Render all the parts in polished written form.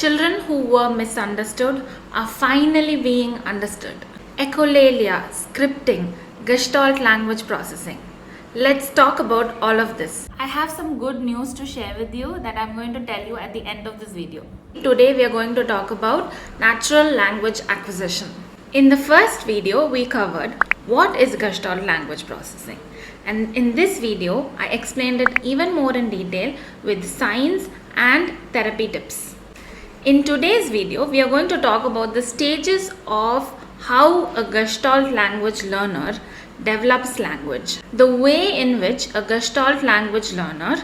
Children who were misunderstood are finally being understood. Echolalia, scripting, Gestalt language processing. Let's talk about all of this. I have some good news to share with you that I'm going to tell you at the end of this video. Today we are going to talk about natural language acquisition. In the first video we covered what is Gestalt language processing, and in this video I explained it even more in detail with science and therapy tips. In today's video, we are going to talk about the stages of how a Gestalt language learner develops language. The way in which a Gestalt language learner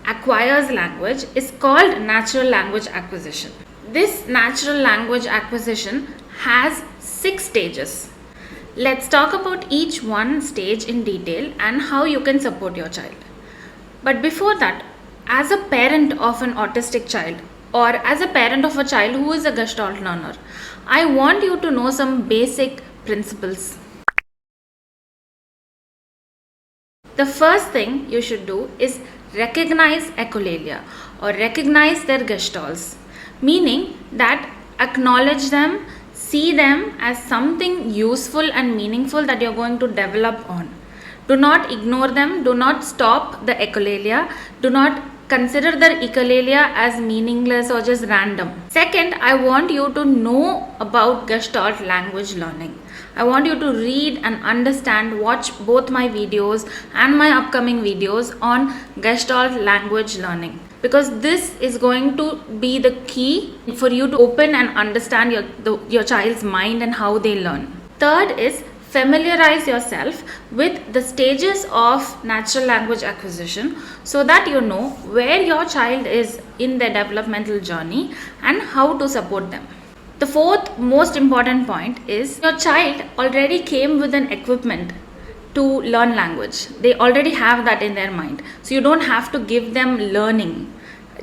acquires language is called natural language acquisition. This natural language acquisition has 6 stages. Let's talk about each one stage in detail and how you can support your child. But before that, as a parent of an autistic child, or as a parent of a child who is a Gestalt learner, I want you to know some basic principles. The first thing you should do is recognize echolalia or recognize their gestalts, meaning that acknowledge them, see them as something useful and meaningful that you're going to develop on. Do not ignore them, do not stop the echolalia, do not consider the echolalia as meaningless or just random. Second, I want you to know about Gestalt language learning. I want you to read and understand, watch both my videos and my upcoming videos on Gestalt language learning, because this is going to be the key for you to open and understand your child's mind and how they learn. Third is familiarize yourself with the stages of natural language acquisition so that you know where your child is in their developmental journey and how to support them. The fourth most important point is your child already came with an equipment to learn language. They already have that in their mind. So you don't have to give them learning.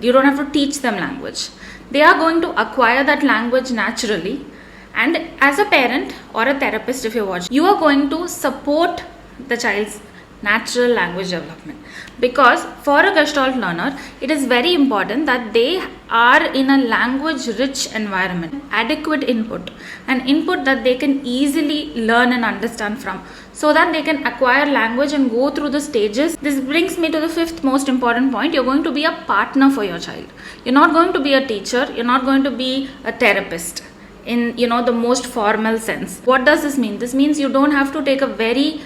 You don't have to teach them language. They are going to acquire that language naturally. And as a parent or a therapist, if you watch, you are going to support the child's natural language development, because for a Gestalt learner, it is very important that they are in a language rich environment, adequate input, an input that they can easily learn and understand from, so that they can acquire language and go through the stages. This brings me to the fifth most important point. You're going to be a partner for your child. You're not going to be a teacher, you're not going to be a therapist in the most formal sense. What does this mean? This means you don't have to take a very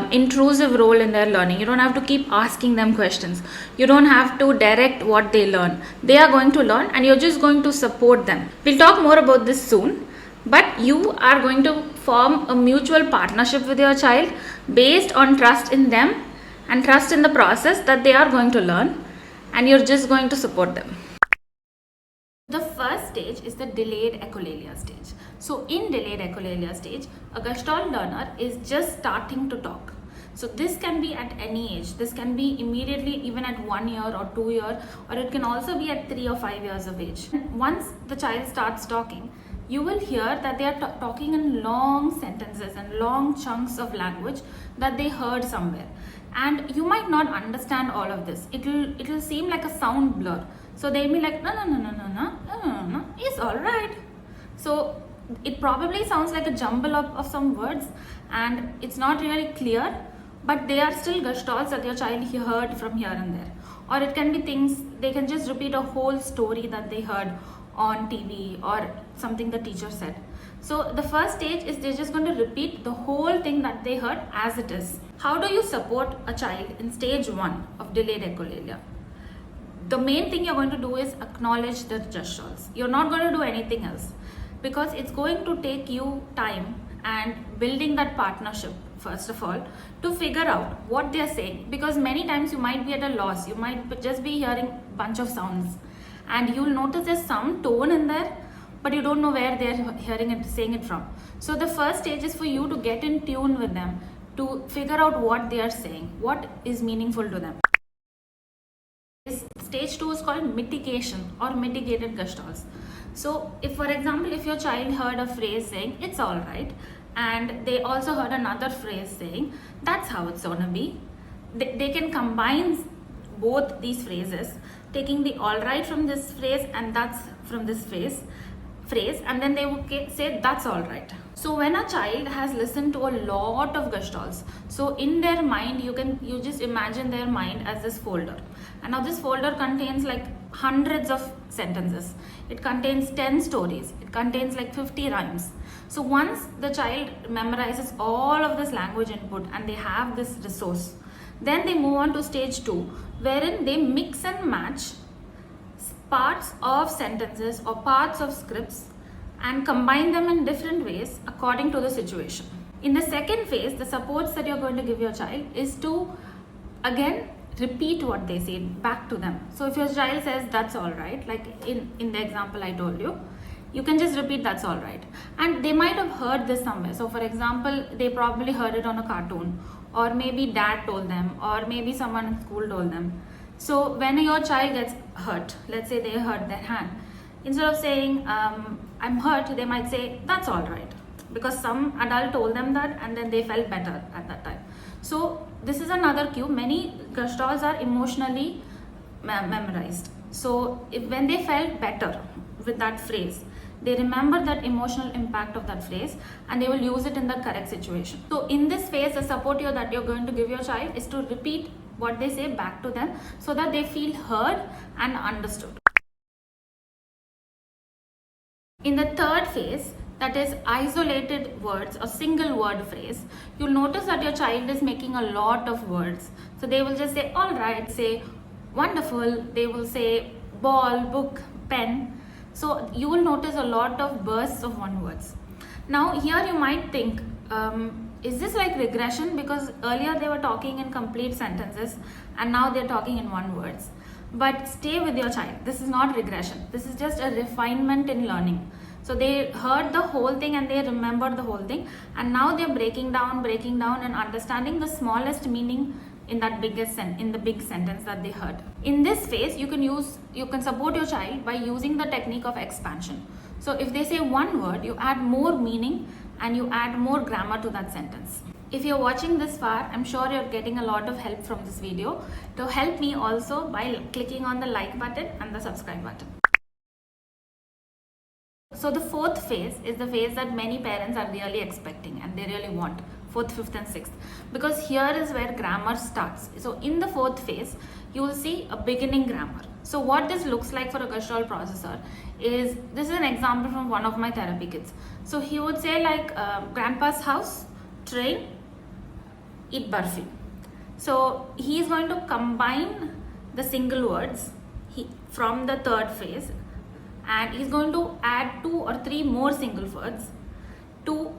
intrusive role in their learning. You don't have to keep asking them questions. You don't have to direct what they learn. They are going to learn and you're just going to support them. We'll talk more about this soon, but you are going to form a mutual partnership with your child based on trust in them and trust in the process that they are going to learn, and you're just going to support them. The first stage is the delayed echolalia stage. So in delayed echolalia stage, a Gestalt learner is just starting to talk. So this can be at any age. This can be immediately even at 1 year or 2 years, or it can also be at 3 or 5 years of age. And once the child starts talking, you will hear that they are talking in long sentences and long chunks of language that they heard somewhere. And you might not understand all of this. It'll seem like a sound blur. So they'll be like, no, it's all right. So it probably sounds like a jumble of some words and it's not really clear, but they are still gestalts that your child heard from here and there. Or it can be things, they can just repeat a whole story that they heard on TV or something the teacher said. So the first stage is they're just going to repeat the whole thing that they heard as it is. How do you support a child in stage 1 of delayed echolalia? The main thing you're going to do is acknowledge the gestalts. You're not going to do anything else, because it's going to take you time and building that partnership first of all to figure out what they're saying, because many times you might be at a loss. You might just be hearing a bunch of sounds and you'll notice there's some tone in there, but you don't know where they're hearing it, saying it from. So the first stage is for you to get in tune with them, to figure out what they are saying, what is meaningful to them. Stage 2 is called mitigation or mitigated gestalts. So if, for example, if your child heard a phrase saying it's all right, and they also heard another phrase saying that's how it's gonna be, they can combine both these phrases taking the all right from this phrase and that's from this phrase, and then they would say that's all right. So when a child has listened to a lot of gestalts, so in their mind you just imagine their mind as this folder, and now this folder contains like hundreds of sentences, it contains 10 stories, it contains like 50 rhymes. So once the child memorizes all of this language input and they have this resource, then they move on to stage 2, wherein they mix and match parts of sentences or parts of scripts and combine them in different ways according to the situation. In the second phase, the supports that you're going to give your child is to again repeat what they say back to them. So if your child says that's all right, like in the example I told you, you can just repeat that's all right, and they might have heard this somewhere. So for example, they probably heard it on a cartoon, or maybe dad told them, or maybe someone in school told them. So when your child gets hurt, let's say they hurt their hand, instead of saying I'm hurt, they might say that's all right, because some adult told them that and then they felt better at that time. So this is another cue. Many gestalts are emotionally memorized. So when they felt better with that phrase, they remember that emotional impact of that phrase and they will use it in the correct situation. So in this phase, the support that you're going to give your child is to repeat what they say back to them so that they feel heard and understood. In the third phase, that is isolated words or single word phrase, you'll notice that your child is making a lot of words. So they will just say all right, say wonderful, they will say ball, book, pen. So you will notice a lot of bursts of one words. Now here you might think, is this like regression? Because earlier they were talking in complete sentences and now they're talking in one words. But stay with your child. This is not regression. This is just a refinement in learning. So they heard the whole thing and they remembered the whole thing, and now they're breaking down and understanding the smallest meaning in that in the big sentence that they heard. In this phase, you can support your child by using the technique of expansion. So if they say one word, you add more meaning and you add more grammar to that sentence. If you're watching this far, I'm sure you're getting a lot of help from this video. To help me also by clicking on the like button and the subscribe button. So the fourth phase is the phase that many parents are really expecting and they really want, 4th, 5th and 6th, because here is where grammar starts. So in the 4th phase, you will see a beginning grammar. So what this looks like for a Gestalt processor is, this is an example from one of my therapy kids. So he would say like grandpa's house, train, eat barfi. So he is going to combine the single words from the 3rd phase, and he's going to add 2 or 3 more single words to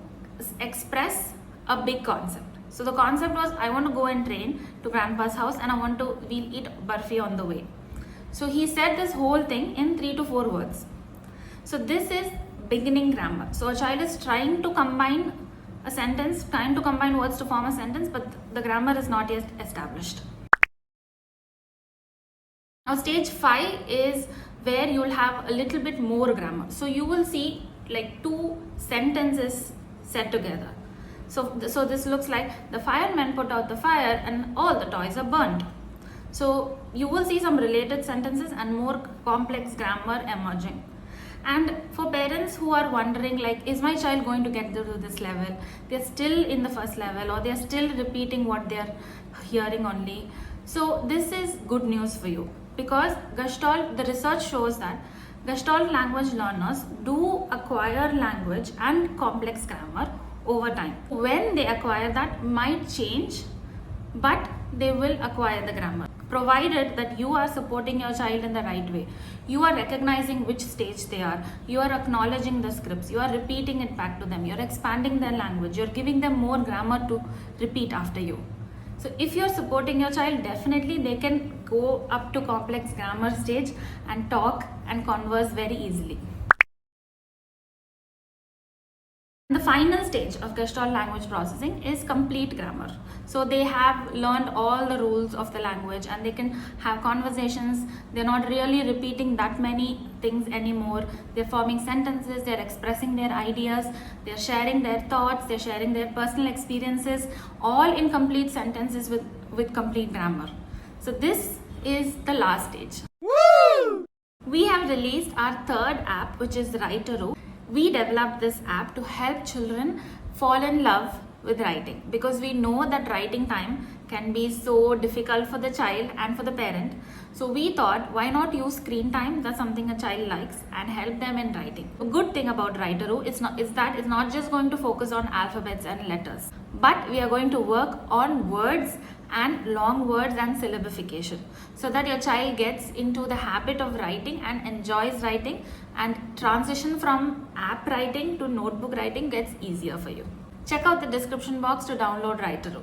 express a big concept. So the concept was, I want to go and train to grandpa's house and we'll eat barfi on the way. So he said this whole thing in 3 to 4 words. So this is beginning grammar. So a child is trying to combine a sentence, trying to combine words to form a sentence, but the grammar is not yet established. Now stage 5 is where you will have a little bit more grammar. So you will see like 2 sentences set together. So this looks like the firemen put out the fire and all the toys are burnt. So you will see some related sentences and more complex grammar emerging. And for parents who are wondering like, is my child going to get to this level? They're still in the first level or they're still repeating what they're hearing only. So this is good news for you, because Gestalt, the research shows that Gestalt language learners do acquire language and complex grammar over time. When they acquire that might change, but they will acquire the grammar, provided that you are supporting your child in the right way. You are recognizing which stage they are, you are acknowledging the scripts, you are repeating it back to them, you're expanding their language, you're giving them more grammar to repeat after you. So if you're supporting your child, definitely they can go up to complex grammar stage and talk and converse very easily. The final stage of Gestalt language processing is complete grammar. So they have learned all the rules of the language and they can have conversations. They're not really repeating that many things anymore. They're forming sentences, they're expressing their ideas, they're sharing their thoughts, they're sharing their personal experiences, all in complete sentences with complete grammar. So this is the last stage. Woo! We have released our third app, which is Writeroo. We developed this app to help children fall in love with writing, because we know that writing time can be so difficult for the child and for the parent. So we thought, why not use screen time, that's something a child likes, and help them in writing. A good thing about Writeroo is that it's not just going to focus on alphabets and letters, but we are going to work on words and long words and syllabification, so that your child gets into the habit of writing and enjoys writing, and transition from app writing to notebook writing gets easier for you. Check out the description box to download Writeroo.